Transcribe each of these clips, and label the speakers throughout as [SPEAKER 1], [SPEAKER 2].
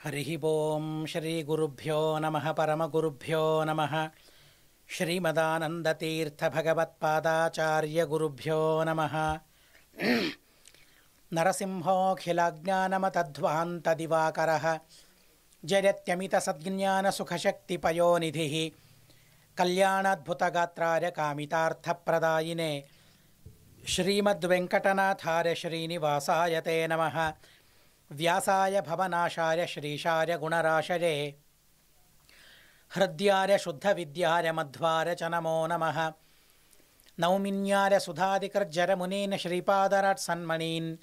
[SPEAKER 1] हरिः ओं श्रीगुरुभ्यो नमः परमगुरुभ्यो नमः श्रीमदानन्दतीर्थभगवत्पादाचार्यगुरुभ्यो नमः नरसिंहोऽखिलज्ञानमतध्वान्तदिवाकरः जयत्यमितसद्ज्ञानसुखशक्तिपयोनिधिः कल्याणाद्भुतगात्राय कामितार्थप्रदायिने श्रीमद्वेङ्कटनाथार्य श्रीनिवासाय ते नमः। व्यासाय भवनाशाय श्रीशाय गुणराशये हृद्याय शुद्धविद्याय मध्वाय च नमो नमः। नौमिन्याय सुधादिकृज्जरमुनीन् श्रीपादराट्सन्मणीन्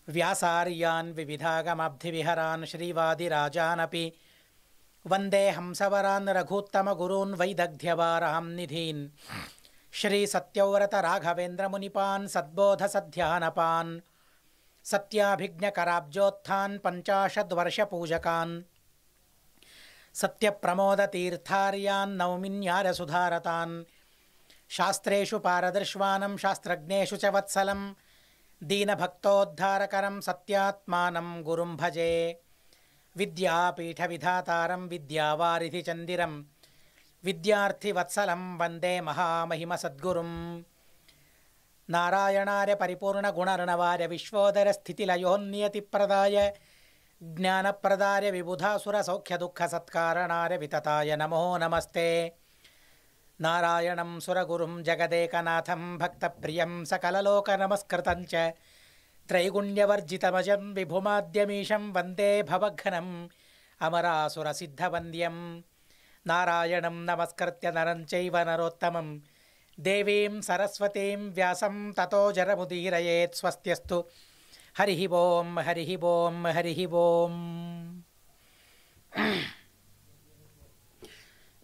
[SPEAKER 1] व्यासार्यान् विविधागमब्धिविहरान् श्रीवादिराजानपि वन्दे हंसवरान् रघूत्तमगुरून् वैदग्ध्यवारां निधीन् श्रीसत्यव्रतराघवेन्द्रमुनिपान् सद्बोधसध्यानपान् सत्याभिज्ञकराब्जोत्थान् पञ्चाशद्वर्षपूजकान् सत्यप्रमोदतीर्थार्यान् नौमिन्यारसुधारतान् शास्त्रेषु पारदर्श्वानं शास्त्रज्ञेषु च वत्सलं दीनभक्तोद्धारकरं सत्यात्मानं गुरुं भजे। विद्यापीठविधातारं विद्यावारिधिचन्दिरं विद्यार्थिवत्सलं वन्दे महामहिमसद्गुरुम्। नारायणार्य परिपूर्णगुणर्णवार्य विश्वोदरस्थितिलयोन्नियतिप्रदाय ज्ञानप्रदाय विबुधासुरसौख्यदुःखसत्कारणाय वितताय नमो नमस्ते। नारायणं सुरगुरुं जगदेकनाथं भक्तप्रियं सकललोकनमस्कृतं च त्रैगुण्यवर्जितमजं विभुमाद्यमीशं वन्दे भवघ्नम् अमरासुरसिद्धवन्द्यं। नारायणं नमस्कृत्य नरं चैव नरोत्तमं देवीं सरस्वतीं व्यासं ततो जरमुदीरयेत्। स्वस्त्यस्तु। हरिः ओं हरिः ओं हरिः ओं।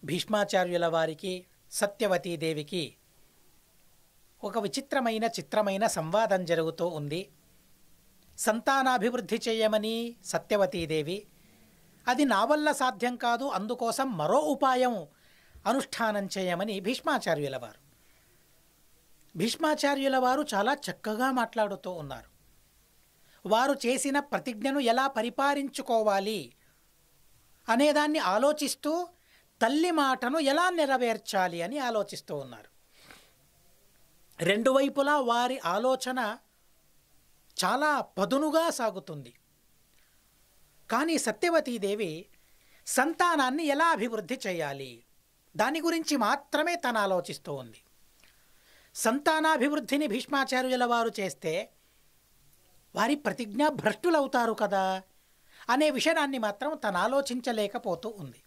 [SPEAKER 1] భీష్మాచార్యుల వారికి సత్యవతీదేవికి ఒక చిత్రమైన సంవాదం జరుగుతూ ఉంది. సంతానాభివృద్ధి చేయమని సత్యవతీదేవి, అది నా వల్ల సాధ్యం కాదు, అందుకోసం మరో ఉపాయం అనుష్ఠానం చేయమని భీష్మాచార్యుల వారు చాలా చక్కగా మాట్లాడుతూ ఉన్నారు. వారు చేసిన ప్రతిజ్ఞను ఎలా పరిపాలించుకోవాలి అనేదాన్ని ఆలోచిస్తూ తల్లి మాటను ఎలా నెరవేర్చాలి అని ఆలోచిస్తూ ఉన్నారు. రెండు వైపులా వారి ఆలోచన చాలా పదునుగా సాగుతుంది. కానీ సత్యవతీదేవి సంతానాన్ని ఎలా అభివృద్ధి చేయాలి దాని గురించి మాత్రమే తను ఆలోచిస్తూ ఉంది. సంతానాభివృద్ధిని భీష్మాచార్యుల వారు చేస్తే వారి ప్రతిజ్ఞ భ్రష్టులవుతారు కదా అనే విషయాన్ని మాత్రం తను ఆలోచించలేకపోతూ ఉంది.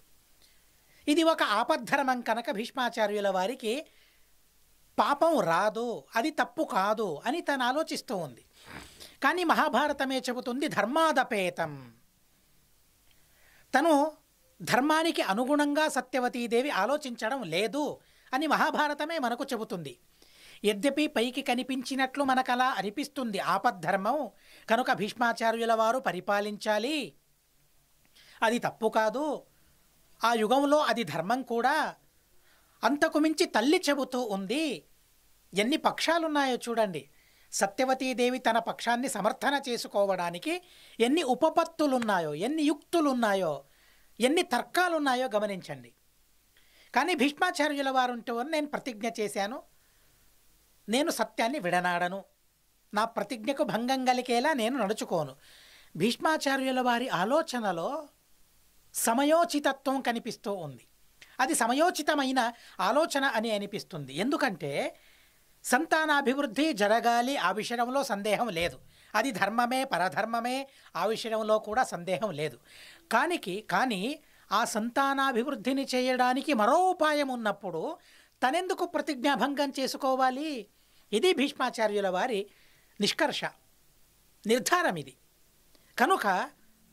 [SPEAKER 1] ఇది ఒక ఆపద్ధర్మం కనుక భీష్మాచార్యుల వారికి పాపం రాదు, అది తప్పు కాదు అని తను ఆలోచిస్తూ ఉంది. కానీ మహాభారతమే చెబుతుంది ధర్మాదపేతం. తను ధర్మానికి అనుగుణంగా సత్యవతీదేవి ఆలోచించడం లేదు అని మహాభారతమే మనకు చెబుతుంది. యద్యపి పైకి కనిపించినట్లు మనకు అలా అనిపిస్తుంది ఆపద్ధర్మం కనుక భీష్మాచార్యుల వారు పరిపాలించాలి, అది తప్పు కాదు, ఆ యుగంలో అది ధర్మం కూడా. అంతకు మించి తల్లి చెబుతూ ఉంది. ఎన్ని పక్షాలున్నాయో చూడండి. సత్యవతీదేవి తన పక్షాన్ని సమర్థన చేసుకోవడానికి ఎన్ని ఉపపత్తులున్నాయో, ఎన్ని యుక్తులున్నాయో, ఎన్ని తర్కాలున్నాయో గమనించండి. కానీ భీష్మాచార్యుల వారు ఉంటూ నేను ప్రతిజ్ఞ చేశాను, నేను సత్యాన్ని విడనాడను, నా ప్రతిజ్ఞకు భంగం కలిగేలా నేను నడుచుకోను. భీష్మాచార్యుల వారి ఆలోచనలో సమయోచితత్వం కనిపిస్తూ ఉంది. అది సమయోచితమైన ఆలోచన అని అనిపిస్తుంది. ఎందుకంటే సంతానాభివృద్ధి జరగాలి, ఆ విషయంలో సందేహం లేదు. అది ధర్మమే, పరధర్మమే, ఆ విషయంలో కూడా సందేహం లేదు. కానీ ఆ సంతానాభివృద్ధిని చేయడానికి మరో ఉపాయం ఉన్నప్పుడు తనెందుకు ప్రతిజ్ఞాభంగం చేసుకోవాలి? ఇది భీష్మాచార్యుల వారి నిష్కర్ష, నిర్ధారం ఇది. కనుక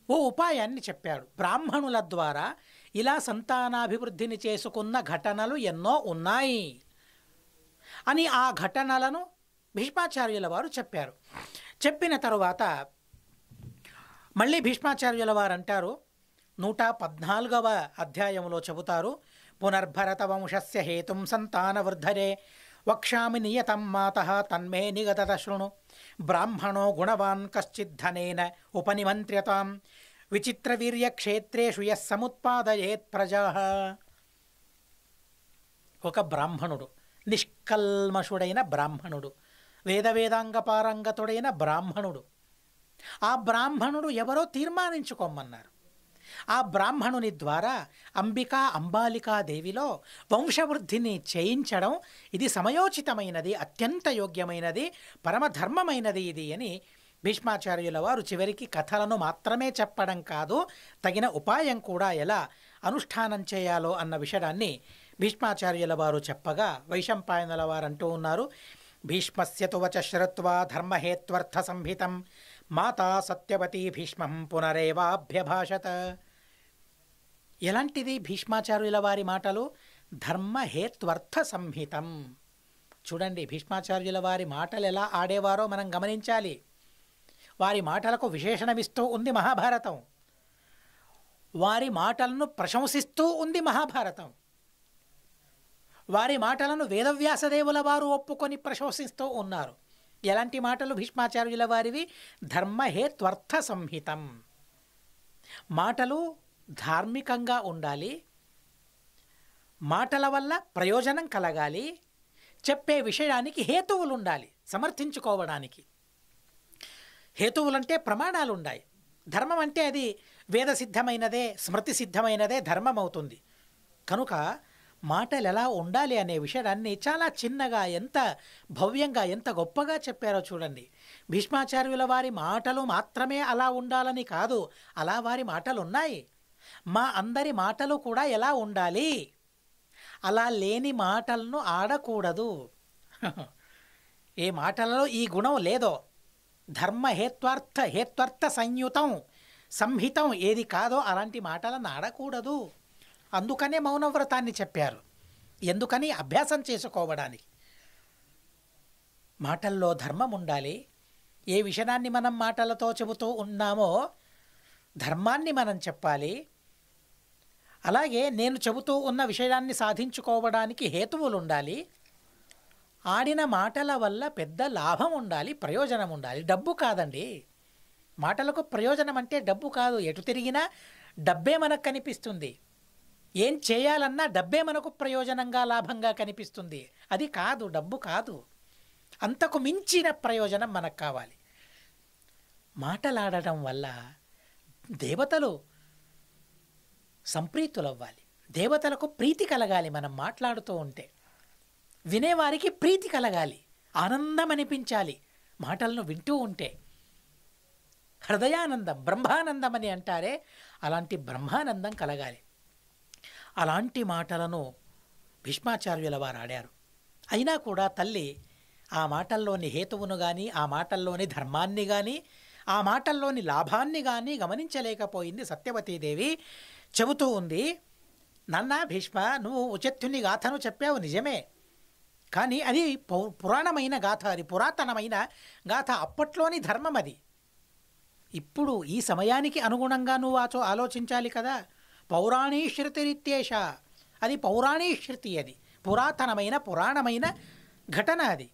[SPEAKER 1] ఓ ఉపాయాన్ని చెప్పాడు. బ్రాహ్మణుల ద్వారా ఇలా సంతానాభివృద్ధిని చేసుకున్న ఘటనలు ఎన్నో ఉన్నాయి అని ఆ ఘటనలను భీష్మాచార్యుల వారు చెప్పారు. చెప్పిన తరువాత మళ్ళీ భీష్మాచార్యుల వారు అంటారు, 114వ అధ్యాయంలో చెబుతారు, పునర్భరత వంశస్య హేతుం సంతానవృద్ధరే వక్ష్యామి నియతం మాతః తన్మే నిగతత శృణు బ్రాహ్మణో గుణవాన్ కశ్చిద్ధనేన ఉపనిమంత్ర్యతాం విచిత్ర వీర్య క్షేత్రేషు యః సముత్పాదయేత్ ప్రజా. ఒక బ్రాహ్మణుడు, నిష్కల్మషుడైన బ్రాహ్మణుడు, వేదాంగ పారంగతుడైన బ్రాహ్మణుడు. ఆ బ్రాహ్మణుడు ఎవరో తీర్మానించుకోమన్నారు. ఆ బ్రాహ్మణుని ద్వారా అంబాలికా దేవిలో వంశవృద్ధిని చేయించడం ఇది సమయోచితమైనది, అత్యంత యోగ్యమైనది, పరమధర్మమైనది ఇది అని భీష్మాచార్యుల వారు చివరికి కథలను మాత్రమే చెప్పడం కాదు, తగిన ఉపాయం కూడా ఎలా అనుష్ఠానం చేయాలో అన్న విషయాన్ని భీష్మాచార్యుల వారు చెప్పగా వైశంపాయనుల వారు అంటూ ఉన్నారు. భీష్మస్య తు వచ శ్రుత్వా ధర్మహేత్వర్థ సంహితం మాతా సత్యవతీ భీష్మం పునరేవాభ్యభాషత. ఎలాంటిది భీష్మాచార్యుల వారి మాటలు? ధర్మహేత్వర్థ సంహితం. చూడండి, భీష్మాచార్యుల వారి మాటలు ఎలా ఆడేవారో మనం గమనించాలి. వారి మాటలకు విశేషణమిస్తూ ఉంది మహాభారతం, వారి మాటలను ప్రశంసిస్తూ ఉంది మహాభారతం, వారి మాటలను వేదవ్యాసదేవుల వారు ఒప్పుకొని ప్రశంసిస్తూ ఉన్నారు. ఎలాంటి మాటలు భీష్మాచార్యుల వారివి? ధర్మహేత్వర్థ సంహితం. మాటలు ధార్మికంగా ఉండాలి, మాటల వల్ల ప్రయోజనం కలగాలి, చెప్పే విషయానికి హేతువులు ఉండాలి, సమర్థించుకోవడానికి. హేతువులంటే ప్రమాణాలు ఉండాలి. ధర్మం అంటే అది వేద సిద్ధమైనదే, స్మృతి సిద్ధమైనదే ధర్మం అవుతుంది. కనుక మాటలు ఎలా ఉండాలి అనే విషయాన్ని చాలా చిన్నగా, ఎంత భవ్యంగా, ఎంత గొప్పగా చెప్పారో చూడండి. భీష్మాచార్యుల వారి మాటలు మాత్రమే అలా ఉండాలని కాదు, అలా వారి మాటలు ఉన్నాయి. మా అందరి మాటలు కూడా ఎలా ఉండాలి? అలా లేని మాటలను ఆడకూడదు. ఏ మాటలలో ఈ గుణం లేదో, హేత్వర్ಥ సంయుతం సంహితం ఏది కాదో అలాంటి మాటలను ఆడకూడదు. అందుకనే మౌనవ్రతాన్ని చెప్పారు. ఎందుకని? అభ్యాసం చేసుకోవడానికి. మాటల్లో ధర్మం ఉండాలి. ఏ విషయాన్ని మనం మాటలతో చెబుతూ ఉన్నామో ధర్మాన్ని మనం చెప్పాలి. అలాగే నేను చెబుతూ ఉన్న విషయాన్ని సాధించుకోవడానికి హేతువులు ఉండాలి. ఆడిన మాటల వల్ల పెద్ద లాభం ఉండాలి, ప్రయోజనం ఉండాలి. డబ్బు కాదండి. మాటలకు ప్రయోజనం అంటే డబ్బు కాదు. ఎటు తిరిగినా డబ్బే మనకు కనిపిస్తుంది. ఏం చేయాలన్నా డబ్బే మనకు ప్రయోజనంగా, లాభంగా కనిపిస్తుంది. అది కాదు, డబ్బు కాదు. అంతకు మించిన ప్రయోజనం మనకు కావాలి. మాటలాడటం వల్ల దేవతలు సంప్రీతులవ్వాలి, దేవతలకు ప్రీతి కలగాలి. మనం మాట్లాడుతూ ఉంటే వినేవారికి ప్రీతి కలగాలి, ఆనందం అనిపించాలి. మాటలను వింటూ ఉంటే హృదయానందం, బ్రహ్మానందం అని అంటారే, అలాంటి బ్రహ్మానందం కలగాలి. అలాంటి మాటలను భీష్మాచార్యుల వారు ఆడారు. అయినా కూడా తల్లి ఆ మాటల్లోని హేతువును కానీ, ఆ మాటల్లోని ధర్మాన్ని కానీ, ఆ మాటల్లోని లాభాన్ని కానీ గమనించలేకపోయింది. సత్యవతీదేవి చెబుతూ ఉంది, నాన్న భీష్మ, నువ్వు ఉచత్యుని గాథను చెప్పావు నిజమే, కానీ అది పురాణమైన గాథ, అది పురాతనమైన గాథ, అప్పట్లోని ధర్మం అది. ఇప్పుడు ఈ సమయానికి అనుగుణంగా నువ్వు ఆలోచించాలి కదా. పౌరాణీ శృతిరిత్యేష, అది పౌరాణీ శృతి, అది పురాతనమైన పురాణమైన ఘటన. అది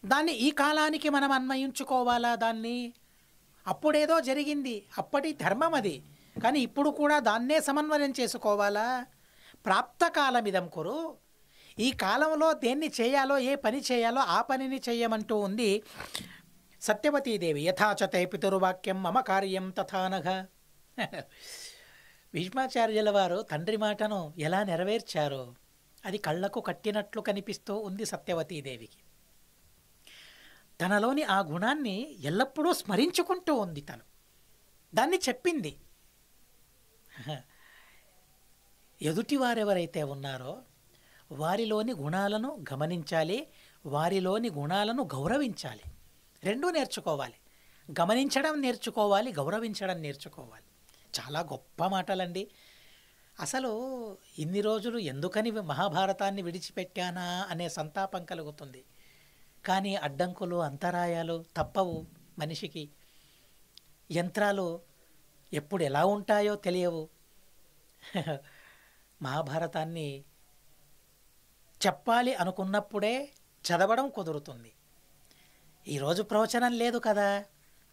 [SPEAKER 1] దాన్ని ఈ కాలానికి మనం అన్వయించుకోవాలా? దాన్ని అప్పుడేదో జరిగింది, అప్పటి ధర్మం అది, కానీ ఇప్పుడు కూడా దాన్నే సమన్వయం చేసుకోవాలా? ప్రాప్తకాలమిదం కురు, ఈ కాలంలో దేన్ని చేయాలో, ఏ పని చేయాలో ఆ పనిని చెయ్యమంటూ ఉంది సత్యవతీదేవి. యథాచతే పితుర్వాక్యం మమ కార్యం తథానఘ. భీష్మాచార్యుల వారు తండ్రి మాటను ఎలా నెరవేర్చారో అది కళ్ళకు కట్టినట్లు కనిపిస్తూ ఉంది సత్యవతీదేవికి. తనలోని ఆ గుణాన్ని ఎల్లప్పుడూ స్మరించుకుంటూ ఉంది. తను దాన్ని చెప్పింది. ఎదుటివారెవరైతే ఉన్నారో వారిలోని గుణాలను గమనించాలి, వారిలోని గుణాలను గౌరవించాలి. రెండూ నేర్చుకోవాలి. గమనించడం నేర్చుకోవాలి, గౌరవించడం నేర్చుకోవాలి. చాలా గొప్ప మాటలండి. అసలు ఇన్ని రోజులు ఎందుకని మహాభారతాన్ని విడిచిపెట్టానా అనే సంతాపం కలుగుతుంది. కానీ అడ్డంకులు, అంతరాయాలు తప్పవు మనిషికి. యంత్రాలు ఎప్పుడు ఎలా ఉంటాయో తెలియవు. మహాభారతాన్ని చెప్పాలి అనుకున్నప్పుడే చదవడం కుదురుతుంది. ఈరోజు ప్రవచనం లేదు కదా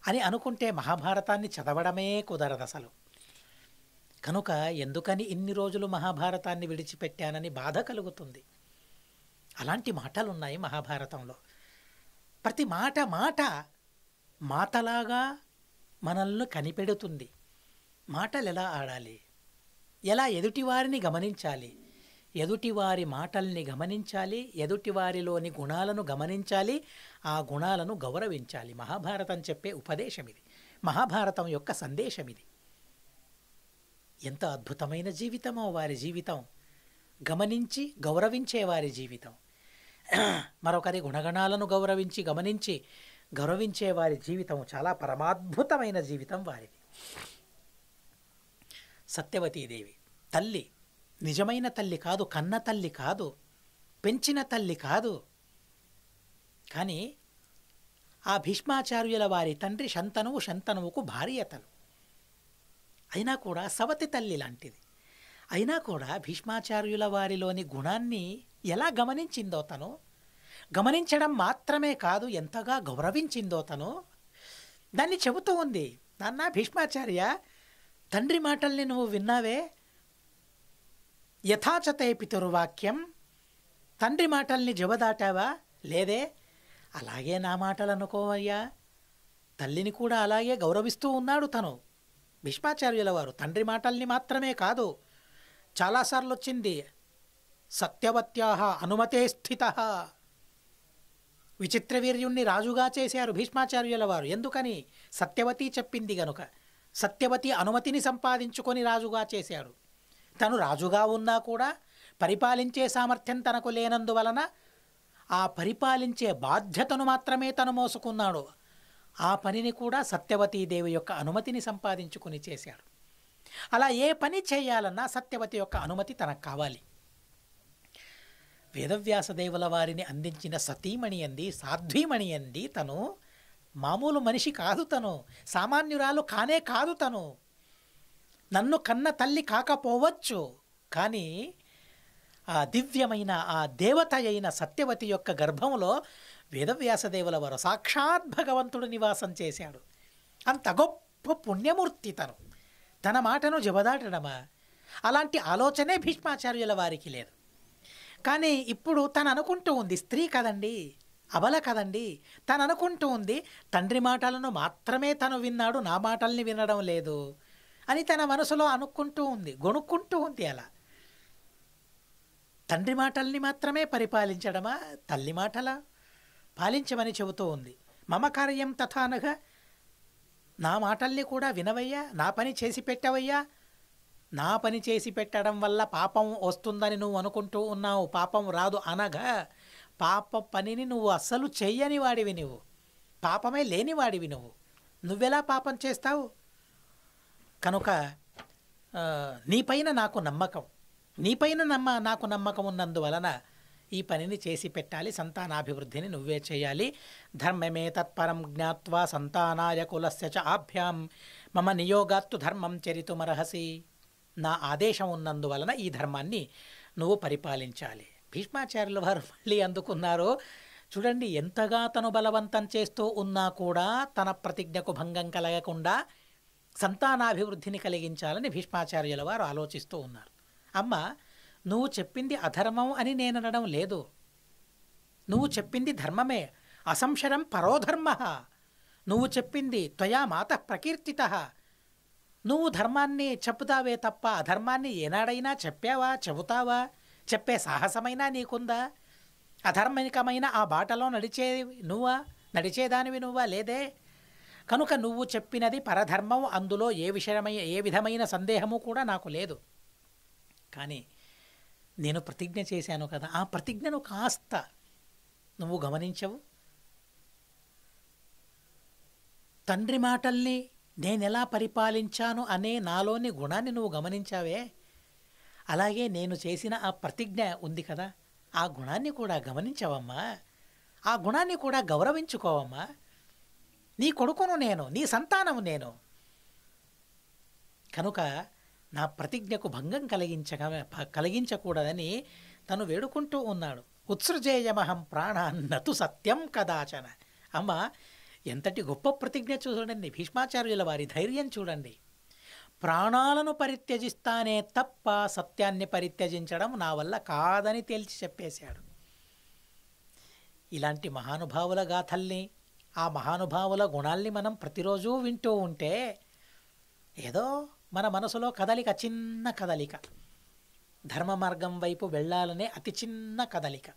[SPEAKER 1] అని అనుకుంటే మహాభారతాన్ని చదవడమే కుదరదు. అసలు కనుక ఎందుకని ఇన్ని రోజులు మహాభారతాన్ని విడిచిపెట్టానని బాధ కలుగుతుంది. అలాంటి మాటలున్నాయి మహాభారతంలో. ప్రతి మాట మాట మాటలాగా మనల్ని కనిపెడుతుంది. మాటలు ఎలా ఆడాలి, ఎలా ఎదుటివారిని గమనించాలి, ఎదుటివారి మాటల్ని గమనించాలి, ఎదుటివారిలోని గుణాలను గమనించాలి, ఆ గుణాలను గౌరవించాలి. మహాభారతం చెప్పే ఉపదేశం ఇది, మహాభారతం యొక్క సందేశం ఇది. ఎంత అద్భుతమైన జీవితమో వారి జీవితం, గమనించి గౌరవించే వారి జీవితం. మరొకరి గుణగణాలను గమనించి గౌరవించే వారి జీవితం చాలా పరమాద్భుతమైన జీవితం వారిది. సత్యవతీదేవి తల్లి, నిజమైన తల్లి కాదు, కన్న తల్లి కాదు, పెంచిన తల్లి కాదు. కానీ ఆ భీష్మాచార్యుల వారి తండ్రి శంతనువు, శంతనువుకు భార్యతలు. అయినా కూడా సవతి తల్లి లాంటిది. అయినా కూడా భీష్మాచార్యుల వారిలోని గుణాన్ని ఎలా గమనించిందో తను, గమనించడం మాత్రమే కాదు ఎంతగా గౌరవించిందో తను, దాన్ని చెబుతూ ఉంది. నాన్న భీష్మాచార్య, తండ్రి మాటల్ని నువ్వు విన్నావే, యథాచతే పితుర్వాక్యం, తండ్రి మాటల్ని జవదాటావా? లేదే. అలాగే నా మాటలు అనుకోవయ్యా. తల్లిని కూడా అలాగే గౌరవిస్తూ ఉన్నాడు తను. భీష్మాచార్యుల వారు తండ్రి మాటల్ని మాత్రమే కాదు, చాలాసార్లు వచ్చింది సత్యవత్యాః అనుమతే స్థితః. విచిత్రవీర్యుణ్ణి రాజుగా చేశారు భీష్మాచార్యుల వారు. ఎందుకని? సత్యవతి చెప్పింది గనుక. సత్యవతి అనుమతిని సంపాదించుకొని రాజుగా చేశాడు. తను రాజుగా ఉన్నా కూడా పరిపాలించే సామర్థ్యం తనకు లేనందువలన ఆ పరిపాలించే బాధ్యతను మాత్రమే తను మోసుకున్నాడు. ఆ పనిని కూడా సత్యవతీదేవి యొక్క అనుమతిని సంపాదించుకుని చేశాడు. అలా ఏ పని చేయాలన్నా సత్యవతి యొక్క అనుమతి తనకు కావాలి. వేదవ్యాసదేవుల వారిని అందించిన సతీమణి అంది, సాధ్వీమణి అంది. తను మామూలు మనిషి కాదు, తను సామాన్యురాలు కానే కాదు. తను నన్ను కన్న తల్లి కాకపోవచ్చు, కానీ ఆ దివ్యమైన ఆ దేవత అయిన సత్యవతి యొక్క గర్భంలో వేదవ్యాసదేవుల వారు సాక్షాత్ భగవంతుడు నివాసం చేశాడు. అంత గొప్ప పుణ్యమూర్తి తను. తన మాటను జబదాటడమా? అలాంటి ఆలోచనే భీష్మాచార్యుల వారికి లేదు. కానీ ఇప్పుడు తను అనుకుంటూ ఉంది, స్త్రీ కదండి, అబల కదండి, తను అనుకుంటూ ఉంది తండ్రి మాటలను మాత్రమే తను విన్నాడు, నా మాటల్ని వినడం లేదు అని తన మనసులో అనుకుంటూ ఉంది, గొణుక్కుంటూ ఉంది. అలా తండ్రి మాటల్ని మాత్రమే పరిపాలించడమా, తల్లి మాటలా పాలించమని చెబుతూ ఉంది. మమ కార్యం తథానగా, నా మాటల్ని కూడా వినవయ్యా, నా పని చేసి పెట్టవయ్యా. నా పని చేసి పెట్టడం వల్ల పాపం వస్తుందని నువ్వు అనుకుంటూ ఉన్నావు. పాపం రాదు అనగా పాప పనిని నువ్వు అస్సలు చెయ్యని వాడివి, నువ్వు పాపమే లేనివాడివి. నువ్వెలా పాపం చేస్తావు? కనుక నీపైన నాకు నమ్మకం ఉన్నందువలన ఈ పనిని చేసి పెట్టాలి. సంతానాభివృద్ధిని నువ్వే చేయాలి. ధర్మమే తత్పరం జ్ఞాత్వా సంతానాయ కులస్య చ ఆభ్యాం మమ నియోగాత్తు ధర్మం చరితుమర్హసి. నా ఆదేశం ఉన్నందువలన ఈ ధర్మాన్ని నువ్వు పరిపాలించాలి. భీష్మాచార్యుల వారు మళ్ళీ అందుకున్నారు. చూడండి, ఎంతగా తను బలవంతం చేస్తూ ఉన్నా కూడా తన ప్రతిజ్ఞకు భంగం కలగకుండా సంతానాభివృద్ధిని కలిగించాలని భీష్మాచార్యుల వారు ఆలోచిస్తూ ఉన్నారు. అమ్మ, నువ్వు చెప్పింది అధర్మం అని నేను అనడం లేదు. నువ్వు చెప్పింది ధర్మమే. అసంశరం పరోధర్మ. నువ్వు చెప్పింది త్వయా మాత ప్రకీర్తిత. నువ్వు ధర్మాన్ని చెప్పుతావే తప్ప అధర్మాన్ని ఏనాడైనా చెప్పావా, చెబుతావా? చెప్పే సాహసమైనా నీకుందా? అధర్మికమైన ఆ బాటలో నడిచేదానివి నువ్వా? లేదే. కనుక నువ్వు చెప్పినది పరధర్మం, అందులో ఏ విధమైన సందేహము కూడా నాకు లేదు. కానీ నేను ప్రతిజ్ఞ చేశాను కదా, ఆ ప్రతిజ్ఞను కాస్త నువ్వు గమనించవు. తండ్రి మాటల్ని నేనెలా పరిపాలించాను అనే నాలోని గుణాన్ని నువ్వు గమనించావే, అలాగే నేను చేసిన ఆ ప్రతిజ్ఞ ఉంది కదా, ఆ గుణాన్ని కూడా గమనించవమ్మా. ఆ గుణాన్ని కూడా గౌరవించుకోవమ్మా. నీ కొడుకును నేను, నీ సంతానము నేను. కనుక నా ప్రతిజ్ఞకు భంగం కలిగించకూడదని తను వేడుకుంటూ ఉన్నాడు. ఉత్సృజేయమహం ప్రాణాన్నతు సత్యం కదాచన. అమ్మ, ఎంతటి గొప్ప ప్రతిజ్ఞ చూడండి. భీష్మాచార్యుల వారి ధైర్యం చూడండి. ప్రాణాలను పరిత్యజిస్తానే తప్ప సత్యాన్ని పరిత్యజించడం నా వల్ల కాదని తేల్చి చెప్పేశాడు. ఇలాంటి మహానుభావుల గాథల్ని, ఆ మహానుభావుల గుణాల్ని మనం ప్రతిరోజు వింటూ ఉంటే ఏదో మన మనసులో కదలిక, చిన్న కదలిక, ధర్మ మార్గం వైపు వెళ్ళాలనే అతి చిన్న కదలిక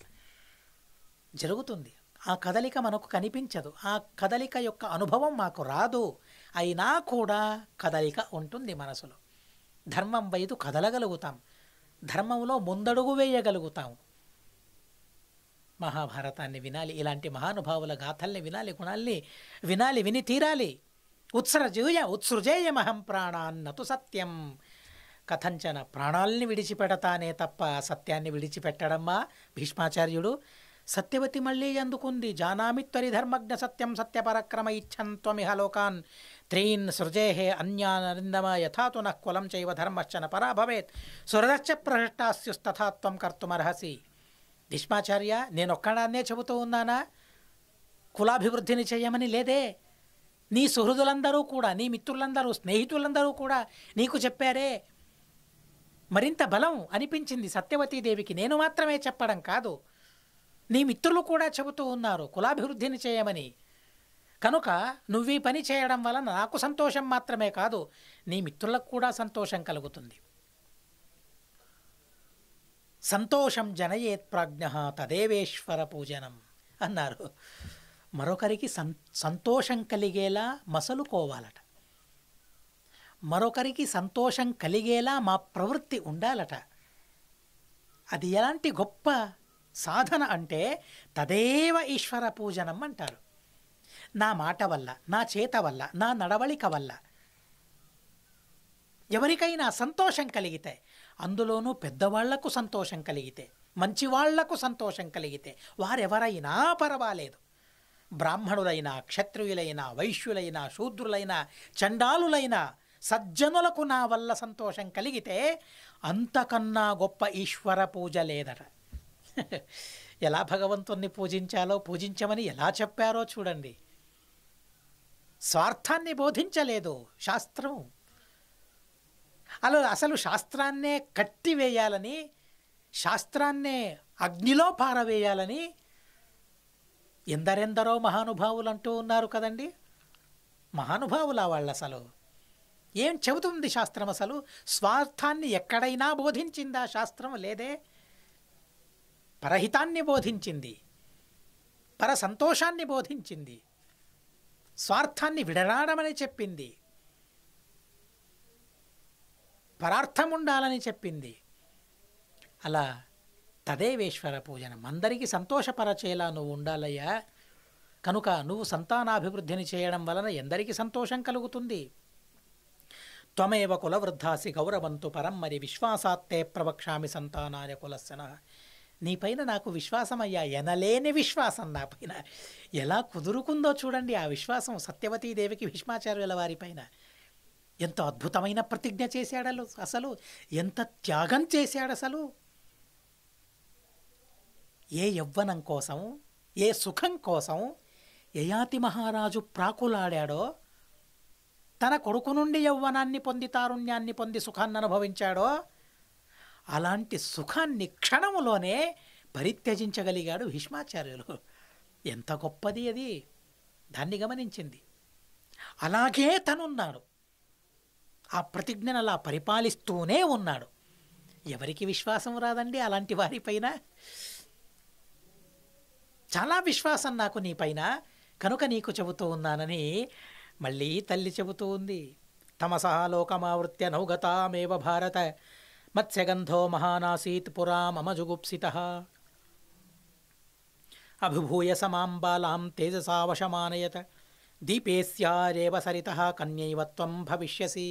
[SPEAKER 1] జరుగుతుంది. ఆ కదలిక మనకు కనిపించదు, ఆ కదలిక యొక్క అనుభవం మాకు రాదు. అయినా కూడా కదలిక ఉంటుంది మనసులో. ధర్మం వైపు కదలగలుగుతాం, ధర్మంలో ముందడుగు వేయగలుగుతాం. మహాభారతాన్ని వినాలి, ఇలాంటి మహానుభావుల గాథల్ని వినాలి, గుణాల్ని వినాలి, విని తీరాలి. ఉత్సృజేయమహం ప్రాణాన్నతు సత్యం. కథంచన ప్రాణాల్ని విడిచిపెడతానే తప్ప సత్యాన్ని విడిచిపెట్టడమ్మా భీష్మాచార్యుడు. సత్యవతి మళ్ళీ ఎందుకుంది? జానామిత్వరి ధర్మజ్ఞ సత్యం సత్యపరక్రమ ఇచ్ఛంత్వమిహ లోకాన్ త్రీన్ సృజేహే అన్యానరిందమ యథాతు నః కులం చైవ ధర్మశ్చన పరా భవేత్ సురదశ్చ ప్రహృష్టాస్యుస్తథాత్వం కర్తుమర్హసి. భీష్మాచార్య, నేనొక్కడాన్నే చెబుతూ ఉన్నానా? కులాభివృద్ధిని చేయమని లేదే. నీ సుహృదులందరూ కూడా, నీ మిత్రులందరూ, స్నేహితులందరూ కూడా నీకు చెప్పారే. మరింత బలం అనిపించింది సత్యవతీదేవికి. నేను మాత్రమే చెప్పడం కాదు, నీ మిత్రులు కూడా చెబుతూ ఉన్నారు కులాభివృద్ధిని చేయమని. కనుక నువ్వు ఈ పని చేయడం వలన నాకు సంతోషం మాత్రమే కాదు, నీ మిత్రులకు కూడా సంతోషం కలుగుతుంది. సంతోషం జనయేత్ ప్రాజ్ఞ తదేవేశ్వర పూజనం అన్నారు. మరొకరికి సంతోషం కలిగేలా మసలుకోవాలట, మరొకరికి సంతోషం కలిగేలా మా ప్రవృత్తి ఉండాలట. అది ఎలాంటి గొప్ప సాధన అంటే తదేవ ఈశ్వర పూజనం అంటారు. నా మాట వల్ల, నా చేత వల్ల, నా నడవళిక వల్ల ఎవరికైనా సంతోషం కలిగితే, అందులోనూ పెద్దవాళ్లకు సంతోషం కలిగితే, మంచివాళ్లకు సంతోషం కలిగితే, వారెవరైనా పర్వాలేదు, బ్రాహ్మణులైనా, క్షత్రియులైనా, వైశ్యులైనా, శూద్రులైనా, చండాలులైనా, సజ్జనులకు నా వల్ల సంతోషం కలిగితే అంతకన్నా గొప్ప ఈశ్వర పూజ లేదట. ఎలా భగవంతుణ్ణి పూజించాలో, పూజించమని ఎలా చెప్పారో చూడండి. స్వార్థాన్ని బోధించలేదు శాస్త్రం. అసలు శాస్త్రాన్నే కట్టివేయాలని, శాస్త్రాన్నే అగ్నిలో పారవేయాలని ఎందరెందరో మహానుభావులు అంటూ ఉన్నారు కదండి. మహానుభావులా వాళ్ళు అసలు ఏం చెబుతుంది శాస్త్రం? అసలు స్వార్థాన్ని ఎక్కడైనా బోధించిందా శాస్త్రం? లేదే. పరహితాన్ని బోధించింది, పర సంతోషాన్ని బోధించింది, స్వార్థాన్ని విడనాడమని చెప్పింది, పరార్థం ఉండాలని చెప్పింది. అలా తదేవేశ్వర పూజనం, అందరికీ సంతోషపరచేలా నువ్వు ఉండాలయ్యా. కనుక నువ్వు సంతానాభివృద్ధిని చేయడం వలన ఎందరికీ సంతోషం కలుగుతుంది. త్వమేవ కులవృద్ధాసి గౌరవంతు పరం మరి విశ్వాసాత్తే ప్రవక్ష్యామి సంతానాయ కులస్సన. నీపైన నాకు విశ్వాసం అయ్యా, ఎనలేని విశ్వాసం నాపైన. ఎలా కుదురుకుందో చూడండి ఆ విశ్వాసం సత్యవతీదేవికి భీష్మాచార్యుల వారిపైన. ఎంత అద్భుతమైన ప్రతిజ్ఞ చేశాడు అసలు, ఎంత త్యాగం చేశాడు అసలు. ఏ యవ్వనం కోసం, ఏ సుఖం కోసం యయాతి మహారాజు ప్రాకులాడాడో, తన కొడుకు నుండి యవ్వనాన్ని పొంది, తారుణ్యాన్ని పొంది సుఖాన్ని అనుభవించాడో, అలాంటి సుఖాన్ని క్షణములోనే పరిత్యజించగలిగాడు భీష్మాచార్యులు. ఎంత గొప్పది అది, దాన్ని గమనించింది. అలాగే తనున్నాడు, ఆ ప్రతిజ్ఞను అలా పరిపాలిస్తూనే ఉన్నాడు. ఎవరికి విశ్వాసం రాదండి అలాంటి వారిపైన? చాలా విశ్వాసం నాకు నీపైన, కనుక నీకు చెబుతూ ఉన్నానని మళ్ళీ తల్లి చెబుతూ ఉంది. తమసహ లోకమావృత్య నౌగతామేవ భారత మత్స్యగంధో మహానాసీత్ పురా మమ జుగుప్సితః అభిభూయ సమాం బాలాం తేజసావశమానయత దీపేస్యారేవ సరితః కన్యైవ త్వం భవిష్యసి.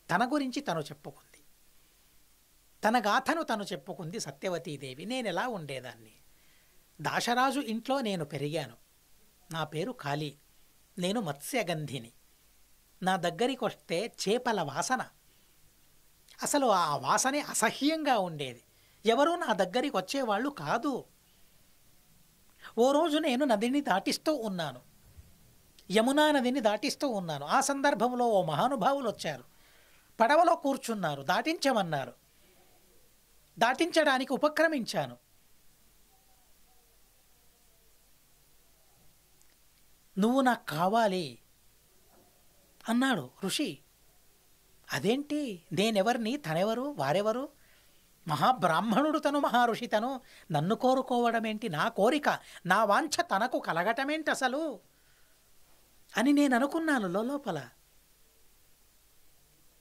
[SPEAKER 1] తన గురించి తను చెప్పుకుంది, తన గాథను తను చెప్పుకుంది సత్యవతీదేవి. నేను ఎలా ఉండేదాన్ని, దాశరాజు ఇంట్లో నేను పెరిగాను, నా పేరు కాళీ, నేను మత్స్యగంధిని, నా దగ్గరికి వస్తే చేపల వాసన, అసలు ఆ వాసనే అసహ్యంగా ఉండేది, ఎవరూ నా దగ్గరికి వచ్చేవాళ్ళు కాదు. ఓ రోజు నేను నదిని దాటిస్తూ ఉన్నాను, యమునా నదిని దాటిస్తూ ఉన్నాను. ఆ సందర్భంలో ఓ మహానుభావులు వచ్చారు. పడవలో కూర్చున్నారు, దాటించమన్నారు. దాటించడానికి ఉపక్రమించాను. నువ్వు నాకు కావాలి అన్నాడు ఋషి. అదేంటి, నేనెవరిని, తనెవరు, వారెవరు? మహాబ్రాహ్మణుడు తను, మహారుషి తను, నన్ను కోరుకోవడమేంటి, నా కోరిక, నా వాంఛ తనకు కలగటమేంటి అసలు అని నేను అనుకున్నాను లోపల.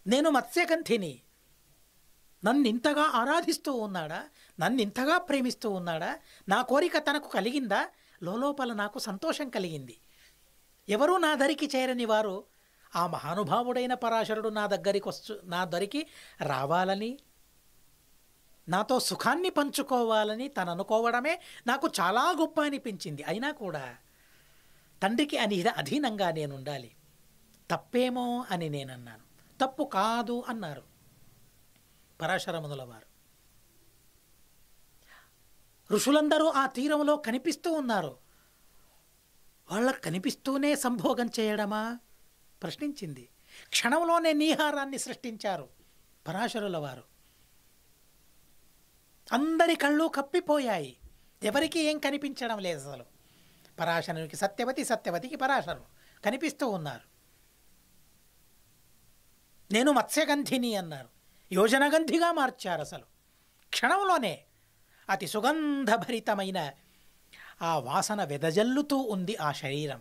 [SPEAKER 1] నేను మత్స్యగంధిని, నన్నింతగా ఆరాధిస్తూ ఉన్నాడా, నన్నింతగా ప్రేమిస్తూ ఉన్నాడా, నా కోరిక తనకు కలిగిందా? లోపల నాకు సంతోషం కలిగింది. ఎవరూ నా దరికి చేరని వారు ఆ మహానుభావుడైన పరాశరుడు నా దరికి రావాలని, నాతో సుఖాన్ని పంచుకోవాలని తను అనుకోవడమే నాకు చాలా గొప్ప అనిపించింది. అయినా కూడా తండ్రికి అధీనంగా నేను ఉండాలి, తప్పేమో అని నేనన్నాను. తప్పు కాదు అన్నారు పరాశరమునుల వారు. ఋషులందరూ ఆ తీరంలో కనిపిస్తూ ఉన్నారు. వాళ్ళకు కనిపిస్తూనే సంభోగం చేయడమా ప్రశ్నించింది. క్షణంలోనే నీహారాన్ని సృష్టించారు పరాశరుల వారు. అందరి కళ్ళు కప్పిపోయాయి, ఎవరికి ఏం కనిపించడం లేదు అసలు. పరాశరునికి సత్యవతి, సత్యవతికి పరాశరు కనిపిస్తూ ఉన్నారు. నేను మత్స్యగంధిని అన్నారు, యోజనగంధిగా మార్చారు అసలు. క్షణంలోనే అతి సుగంధభరితమైన ఆ వాసన వెదజల్లుతూ ఉంది ఆ శరీరం.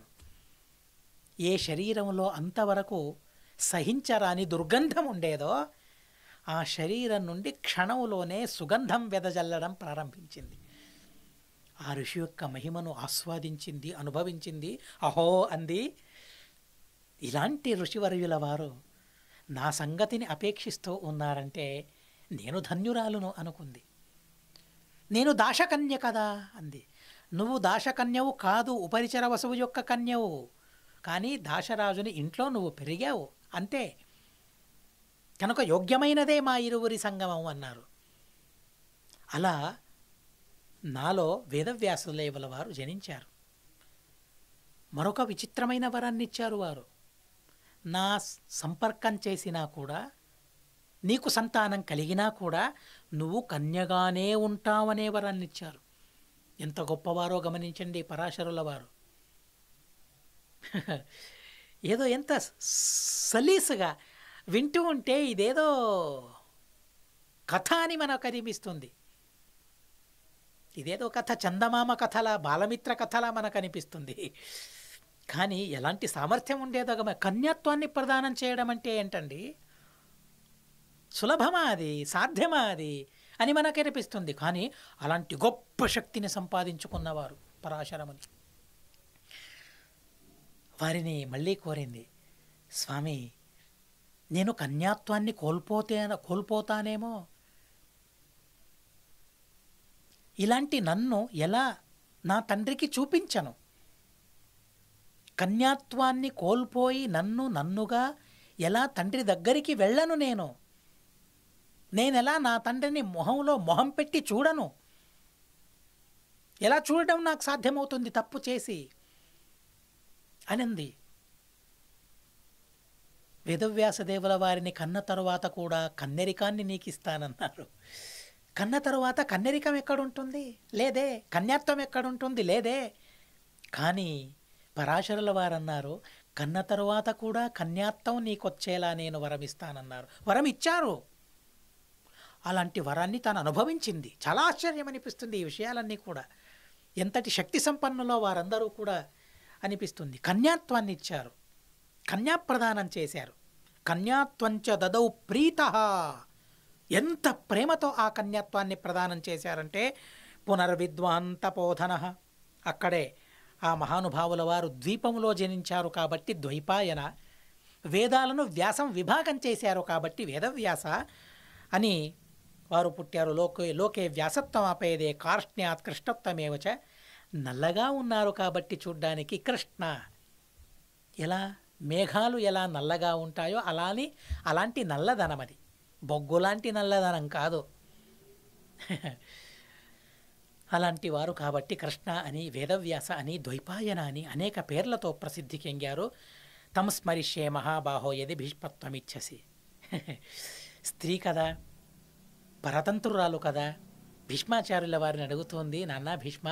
[SPEAKER 1] ఏ శరీరంలో అంతవరకు సహించరాని దుర్గంధం ఉండేదో ఆ శరీరం నుండి క్షణంలోనే సుగంధం వెదజల్లడం ప్రారంభించింది. ఆ ఋషి యొక్క మహిమను ఆస్వాదించింది, అనుభవించింది. అహో అంది, ఇలాంటి ఋషివర్యుల వారు నా సంగతిని అపేక్షిస్తూ ఉన్నారంటే నేను ధన్యురాలును అనుకుంది. నేను దాశకన్య కదా అంది. నువ్వు దాశకన్యవు కాదు, ఉపరిచర వసువు యొక్క కన్యవు, కానీ దాశరాజుని ఇంట్లో నువ్వు పెరిగావు అంతే, కనుక యోగ్యమైనదే మా ఇరువురి సంగమం అన్నారు. అలా నాలో వేదవ్యాసదేవుల వారు జనించారు. మరొక విచిత్రమైన వరాన్ని ఇచ్చారు వారు. నా సంపర్కం చేసినా కూడా, నీకు సంతానం కలిగినా కూడా నువ్వు కన్యగానే ఉంటావనే వరాన్ని ఇచ్చారు. ఎంత గొప్పవారో గమనించండి పరాశరుల వారు. ఏదో ఎంత సలీసుగా వింటూ ఉంటే ఇదేదో కథ అని మనకు అనిపిస్తుంది. ఇదేదో కథ, చందమామ కథలా, బాలమిత్ర కథలా మనకు అనిపిస్తుంది. కానీ ఎలాంటి సామర్థ్యం ఉండేదో. కన్యాత్వాన్ని ప్రదానం చేయడం అంటే ఏంటండి, సులభమా అది, సాధ్యమా అది అని మనకు అనిపిస్తుంది. కానీ అలాంటి గొప్ప శక్తిని సంపాదించుకున్నవారు పరాశరముని. వారిని మళ్ళీ కోరింది, స్వామి నేను కన్యాత్వాన్ని కోల్పోతానేమో, ఇలాంటి నన్ను ఎలా నా తండ్రికి చూపించను, కన్యాత్వాన్ని కోల్పోయి నన్నుగా ఎలా తండ్రి దగ్గరికి వెళ్ళను, నేనెలా నా తండ్రిని మొహంలో మొహం పెట్టి చూడను, ఎలా చూడడం నాకు సాధ్యమవుతుంది తప్పు చేసి అనింది. వేదవ్యాసదేవుల వారిని కన్న తరువాత కూడా కన్నెరికాన్ని నీకు ఇస్తానన్నారు. కన్న తరువాత కన్నెరికం ఎక్కడుంటుంది? లేదే. కన్యాత్వం ఎక్కడుంటుంది? లేదే. కానీ పరాశరుల వారన్నారు, కన్న తరువాత కూడా కన్యాత్వం నీకొచ్చేలా నేను వరం ఇస్తానన్నారు. వరం ఇచ్చారు. అలాంటి వరాన్ని తాను అనుభవించింది. చాలా ఆశ్చర్యం అనిపిస్తుంది ఈ విషయాలన్నీ కూడా. ఎంతటి శక్తి సంపన్నులో వారందరూ కూడా అనిపిస్తుంది. కన్యాత్వాన్ని ఇచ్చారు, కన్యాప్రదానం చేశారు. కన్యాత్వంచ దదౌ ప్రీతః, ఎంత ప్రేమతో ఆ కన్యాత్వాన్ని ప్రదానం చేశారంటే, పునర్విద్వాన్ తపోధనః, అక్కడే ఆ మహానుభావుల వారు ద్వీపంలో జనించారు కాబట్టి ద్వైపాయన, వేదాలను వ్యాసం విభాగం చేశారు కాబట్టి వేదవ్యాస అని వారు పుట్టారు. లోకే వ్యాసత్వం ఆపేదే కార్ష్ణ్యాత్ కృష్ణత్వమేవచ, నల్లగా ఉన్నారు కాబట్టి చూడ్డానికి కృష్ణ. ఎలా మేఘాలు ఎలా నల్లగా ఉంటాయో అలాంటి నల్లదనం, అది బొగ్గులాంటి నల్లదనం కాదు. అలాంటి వారు కాబట్టి కృష్ణ అని, వేదవ్యాస అని, ద్వైపాయన అని అనేక పేర్లతో ప్రసిద్ధి చెందారు. తం స్మరిష్యే మహాబాహో యది భీష్మత్వమిచ్చసి. స్త్రీ కదా, పరతంత్రురాలు కదా, భీష్మాచార్యుల వారిని అడుగుతోంది, నాన్న భీష్మ,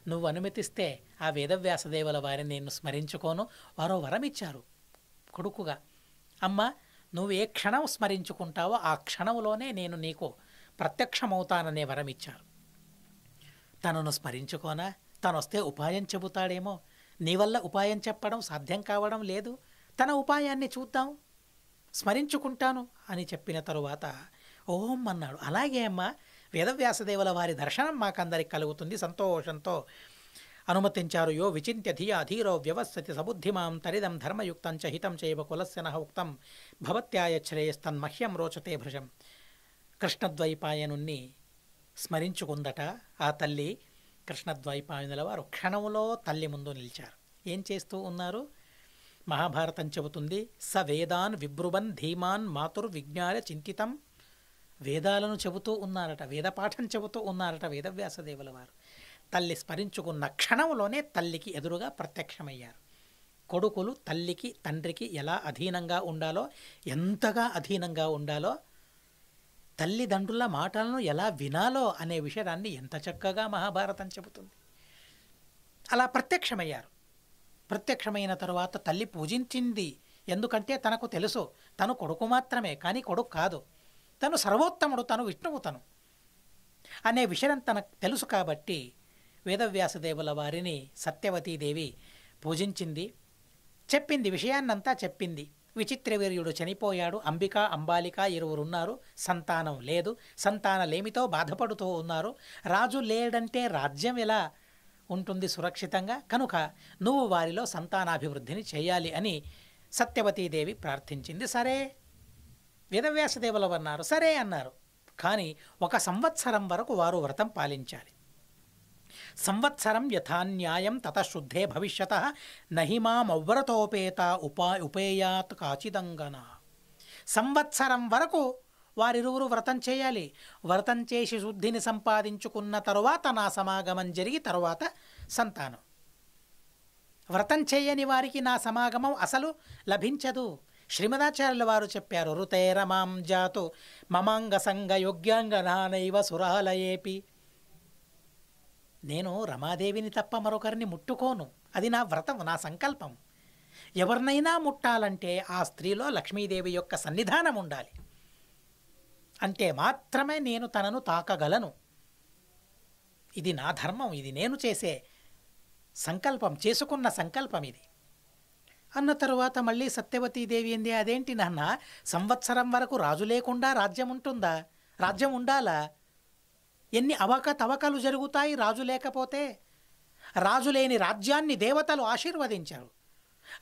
[SPEAKER 1] నువ్వు అనుమతిస్తే ఆ వేదవ్యాసదేవుల వారిని నేను స్మరించుకోను. వారో వరం ఇచ్చారు కొడుకుగా. అమ్మ, నువ్వు ఏ క్షణం స్మరించుకుంటావో ఆ క్షణంలోనే నేను నీకు ప్రత్యక్షమవుతాననే వరం ఇచ్చారు. తనను స్మరించుకోనా? తను వస్తే ఉపాయం చెబుతాడేమో. నీ వల్ల ఉపాయం చెప్పడం సాధ్యం కావడం లేదు, తన ఉపాయాన్ని చూద్దాం, స్మరించుకుంటాను అని చెప్పిన తరువాత ఓం అన్నాడు. అలాగే అమ్మా, వేదవ్యాసదేవుల వారి దర్శనం మాకందరికి కలుగుతుంది, సంతోషంతో అనుమతించారు. యో విచింత్య ధియా ధీరో వ్యవస్థితి సబుద్ధిమాం తరిదం ధర్మయుక్తం చ హితం చైవ కులస్య నః ఉక్తం భవత్యాయ శ్రేయస్తన్మహ్యం రోచతే భృశం. కృష్ణద్వైపాయనుణ్ణి స్మరించుకుందట ఆ తల్లి. కృష్ణద్వైపాయనుల వారు క్షణంలో తల్లి ముందు నిలిచారు. ఏం చేస్తూ ఉన్నారు? మహాభారతం చెబుతుంది, స వేదాన్ విబ్రువన్ ధీమాన్ మాతుర్విజ్ఞాన చింతితం. వేదాలను చెబుతూ ఉన్నారట, వేదపాఠం చెబుతూ ఉన్నారట వేదవ్యాసదేవుల వారు. తల్లి స్మరించుకున్న క్షణంలోనే తల్లికి ఎదురుగా ప్రత్యక్షమయ్యారు. కొడుకులు తల్లికి తండ్రికి ఎలా అధీనంగా ఉండాలో, ఎంతగా అధీనంగా ఉండాలో, తల్లిదండ్రుల మాటలను ఎలా వినాలో అనే విషయాన్ని ఎంత చక్కగా మహాభారతం చెబుతుంది. అలా ప్రత్యక్షమయ్యారు. ప్రత్యక్షమైన తరువాత తల్లి పూజించింది. ఎందుకంటే తనకు తెలుసు తను కొడుకు మాత్రమే, కానీ కొడుకు కాదు, తను సర్వోత్తముడు, తను విష్ణువు తను అనే విషయం తనకు తెలుసు. కాబట్టి వేదవ్యాసదేవుల వారిని సత్యవతీదేవి పూజించింది, చెప్పింది, విషయాన్నంతా చెప్పింది. విచిత్రవీర్యుడు చనిపోయాడు, అంబిక అంబాలిక ఇరువురున్నారు, సంతానం లేదు, సంతానలేమితో బాధపడుతూ ఉన్నారు. రాజు లేడంటే రాజ్యం ఎలా ఉంటుంది సురక్షితంగా? కనుక నువ్వు వారిలో సంతానాభివృద్ధిని చేయాలి అని సత్యవతీదేవి ప్రార్థించింది. సరే, వేదవ్యాసదేవులు అన్నారు, సరే అన్నారు. కానీ 1 సంవత్సరం వరకు వారు వ్రతం పాలించాలి. సంవత్సరం యథాన్యాయం తతశుద్ధే భవిష్యత నహిమామవ్రతోపేత ఉపేయాత్ కాచిదంగన. సంవత్సరం వరకు వారిరువురు వ్రతం చేయాలి. వ్రతం చేసి శుద్ధిని సంపాదించుకున్న తరువాత నా సమాగమం జరిగి తరువాత సంతానం. వ్రతం చేయని వారికి నా సమాగమం అసలు లభించదు. శ్రీమదాచార్యుల వారు చెప్పారు, ఋతేరమాం జాతు మమాంగ సంగ యోగ్యాంగనానైవ సురాలయేపి. నేను రమాదేవిని తప్ప మరొకరిని ముట్టుకోను, అది నా వ్రతం, నా సంకల్పం. ఎవరినైనా ముట్టాలంటే ఆ స్త్రీలో లక్ష్మీదేవి యొక్క సన్నిధానం ఉండాలి, అంటే మాత్రమే నేను తనను తాకగలను. ఇది నా ధర్మం, ఇది నేను చేసే సంకల్పం, చేసుకున్న సంకల్పం ఇది అన్న తరువాత మళ్ళీ సత్యవతీదేవి ఏంది, అదేంటి నాన్న, సంవత్సరం వరకు రాజు లేకుండా రాజ్యం ఉంటుందా? రాజ్యం ఉండాలా? ఎన్ని అవకతవకలు జరుగుతాయి రాజు లేకపోతే. రాజు లేని రాజ్యాన్ని దేవతలు ఆశీర్వదించారు.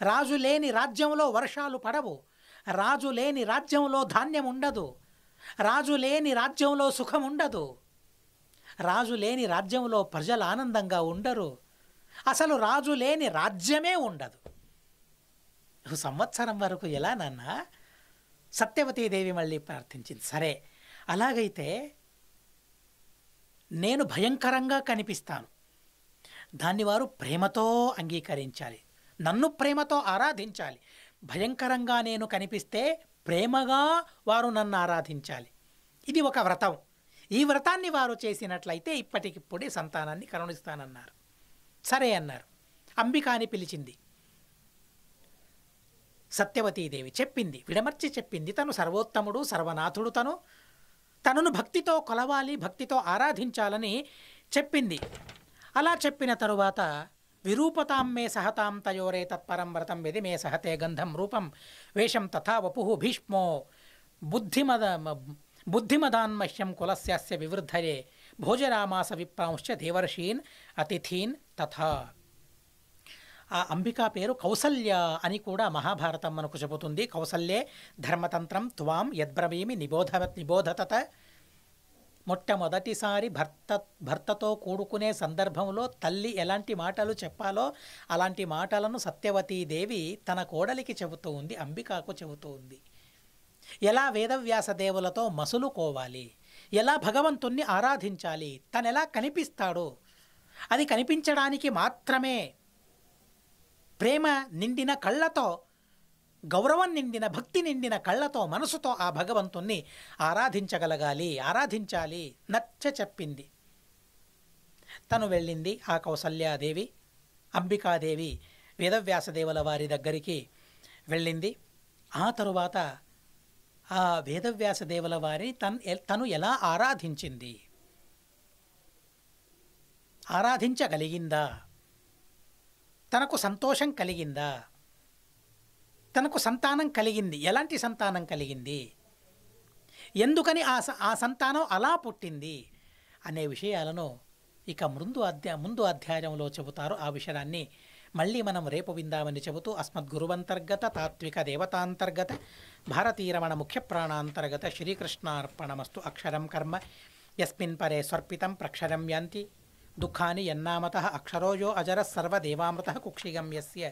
[SPEAKER 1] రాజు లేని రాజ్యంలో వర్షాలు పడవు, రాజు లేని రాజ్యంలో ధాన్యం ఉండదు, రాజు లేని రాజ్యంలో సుఖం ఉండదు, రాజు లేని రాజ్యంలో ప్రజలు ఆనందంగా ఉండరు, అసలు రాజు లేని రాజ్యమే ఉండదు. సంవత్సరం వరకు ఎలా నాన్న? సత్యవతీదేవి మళ్ళీ ప్రార్థించింది. సరే, అలాగైతే నేను భయంకరంగా కనిపిస్తాను, దాన్ని వారు ప్రేమతో అంగీకరించాలి, నన్ను ప్రేమతో ఆరాధించాలి. భయంకరంగా నేను కనిపిస్తే ప్రేమగా వారు నన్ను ఆరాధించాలి. ఇది ఒక వ్రతం. ఈ వ్రతాన్ని వారు చేసినట్లయితే ఇప్పటికిప్పుడే సంతానాన్ని కరుణిస్తానన్నారు. సరే అన్నారు. అంబికాని పిలిచింది. సత్యవతీదేవి చెప్పింది, విడమర్చి చెప్పింది, తను సర్వోత్తముడు, సర్వనాథుడు, తనను భక్తితో కొలవాలి, భక్తితో ఆరాధించాలని చెప్పింది. అలా చెప్పిన తరువాత విరూపతాం మే సహతాం తయోరే తత్పరం వ్రతం వెది మే సహతే గంధం రూపం వేషం తథా వపుః భీష్మో బుద్ధిమదాన్మహ్యం కులస్యాస్య వివృద్ధయే భోజరామాస విప్రాంశ్చ దేవర్షీన్ అతిథీన్ తథా. ఆ అంబికా పేరు కౌసల్య అని కూడా మహాభారతం మనకు చెబుతుంది. కౌసల్యే ధర్మతంత్రం త్వాం యద్బ్రవీమి నిబోధతత. మొట్టమొదటిసారి భర్తతో కూడుకునే సందర్భంలో తల్లి ఎలాంటి మాటలు చెప్పాలో అలాంటి మాటలను సత్యవతీదేవి తన కోడలికి చెబుతూ ఉంది, అంబికాకు చెబుతూ ఉంది. ఎలా వేదవ్యాసదేవులతో మసులుకోవాలి, ఎలా భగవంతుణ్ణి ఆరాధించాలి, తనెలా కనిపిస్తాడో అది కనిపించడానికి మాత్రమే ప్రేమ నిండిన కళ్ళతో గౌరవం నిండిన భక్తి నిండిన కళ్ళతో మనసుతో ఆ భగవంతుణ్ణి ఆరాధించగలగాలి, ఆరాధించాలి నచ్చ చెప్పింది. తను వెళ్ళింది. ఆ కౌసల్యాదేవి అంబికాదేవి వేదవ్యాసదేవుల వారి దగ్గరికి వెళ్ళింది. ఆ తరువాత ఆ వేదవ్యాసదేవుల వారి తను ఎలా ఆరాధించింది, ఆరాధించగలిగిందా, తనకు సంతోషం కలిగిందా, తనకు సంతానం కలిగింది, ఎలాంటి సంతానం కలిగింది, ఎందుకని ఆ సంతానం అలా పుట్టింది అనే విషయాలను ఇక ముందు అధ్యాయంలో చెబుతారు. ఆ విషయాన్ని మళ్ళీ మనం రేపు విందామని చెబుతూ అస్మద్గురువంతర్గత తాత్విక దేవతాంతర్గత భారతీరమణ ముఖ్య ప్రాణాంతర్గత శ్రీకృష్ణార్పణమస్తు. అక్షరం కర్మ యస్మిన్ పరే స్వర్పితం ప్రక్షరం యాంతి దుఃఖాని యన్నామతః అక్షరోజో అజరः సర్వదేవామృతః కుక్షిగమ్యస్య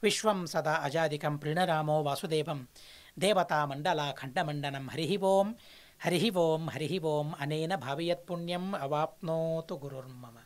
[SPEAKER 1] విశ్వం సదా అజాదికం ప్రణరామో వాసుదేవం దేవతామండలాఖండమండనం. హరి ఓం హరి ఓం హరి ఓం. అనేన భావయత్పుణ్యం అవాప్నోతు గురుర్మమ.